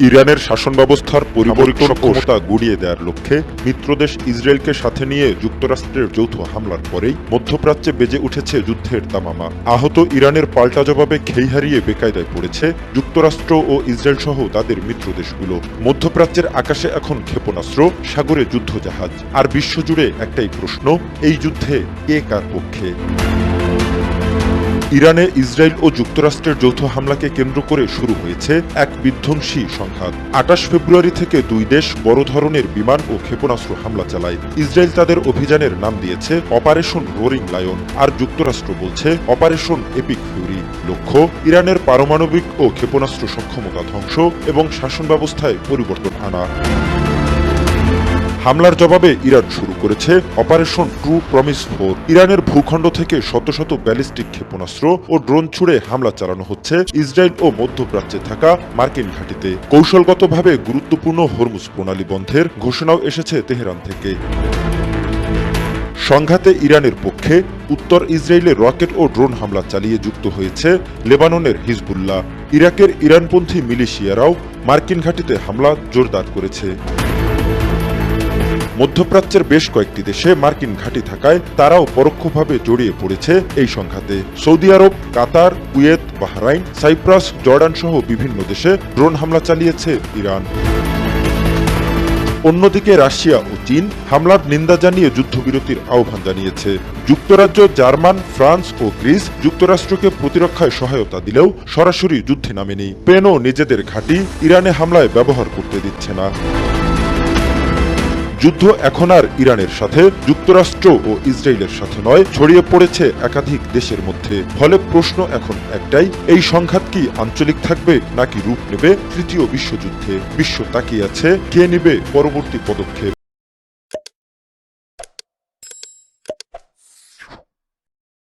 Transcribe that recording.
ইরানের শাসন ব্যবস্থার পরিবর্তন ক্ষমতা গুড়িয়ে দেওয়ার লক্ষ্যে মিত্রদেশ ইসরায়েলকে সাথে নিয়ে যুক্তরাষ্ট্রের যৌথ হামলার পরেই মধ্যপ্রাচ্যে বেজে উঠেছে যুদ্ধের দামামা। আহত ইরানের পাল্টা জবাবে খেই হারিয়ে বেকায়দায় পড়েছে যুক্তরাষ্ট্র ও ইসরায়েল সহ তাদের মিত্রদেশগুলো। মধ্যপ্রাচ্যের আকাশে এখন ক্ষেপণাস্ত্র, সাগরে যুদ্ধজাহাজ, আর বিশ্বজুড়ে একটাই প্রশ্ন, এই যুদ্ধে কে কার পক্ষে? ইরানে ইসরায়েল ও যুক্তরাষ্ট্রের যৌথ হামলাকে কেন্দ্র করে শুরু হয়েছে এক বিধ্বংসী সংঘাত। ২৮ ফেব্রুয়ারি থেকে দুই দেশ বড় ধরনের বিমান ও ক্ষেপণাস্ত্র হামলা চালায়। ইসরায়েল তাদের অভিযানের নাম দিয়েছে অপারেশন রোরিং লায়ন, আর যুক্তরাষ্ট্র বলছে অপারেশন এপিক ফিউরি। লক্ষ্য ইরানের পারমাণবিক ও ক্ষেপণাস্ত্র সক্ষমতা ধ্বংস এবং শাসন ব্যবস্থায় পরিবর্তন আনা। হামলার জবাবে ইরান শুরু করেছে অপারেশন ট্রু প্রমিস 4। ইরানের ভূখণ্ড থেকে শত শত ব্যালিস্টিক ক্ষেপণাস্ত্র ও ড্রোন ছুড়ে হামলা চালানো হচ্ছে ইসরায়েল ও মধ্যপ্রাচ্যে থাকা মার্কিন ঘাঁটিতে। কৌশলগতভাবে গুরুত্বপূর্ণ হরমুজ প্রণালী বন্ধের ঘোষণাও এসেছে তেহরান থেকে। সংঘাতে ইরানের পক্ষে উত্তর ইসরায়েলে রকেট ও ড্রোন হামলা চালিয়ে যুক্ত হয়েছে লেবাননের হিজবুল্লাহ। ইরাকের ইরানপন্থী মিলিশিয়ারাও মার্কিন ঘাঁটিতে হামলা জোরদার করেছে। মধ্যপ্রাচ্যের বেশ কয়েকটি দেশে মার্কিন ঘাঁটি থাকায় তারাও পরোক্ষভাবে জড়িয়ে পড়েছে এই সংঘাতে। সৌদি আরব, কাতার, কুয়েত, বাহরাইন, সাইপ্রাস, জর্ডান সহ বিভিন্ন দেশে ড্রোন হামলা চালিয়েছে ইরান। অন্যদিকে রাশিয়া ও চীন হামলার নিন্দা জানিয়ে যুদ্ধবিরতির আহ্বান জানিয়েছে। যুক্তরাজ্য, জার্মান, ফ্রান্স ও গ্রিস যুক্তরাষ্ট্রকে প্রতিরক্ষায় সহায়তা দিলেও সরাসরি যুদ্ধে নামেনি। স্পেনও নিজেদের ঘাঁটি ইরানে হামলায় ব্যবহার করতে দিচ্ছে না। যুদ্ধ এখন আর ইরানের সাথে, যুক্তরাষ্ট্র ও ইসরায়েলের সাথে নয়, ছড়িয়ে পড়েছে একাধিক দেশের মধ্যে। ফলে প্রশ্ন এখন একটাই, এই সংঘাত কি আঞ্চলিক থাকবে নাকি রূপ নেবে তৃতীয় বিশ্বযুদ্ধে? বিশ্ব তাকিয়ে আছে, কে নেবে পরবর্তী পদক্ষেপ।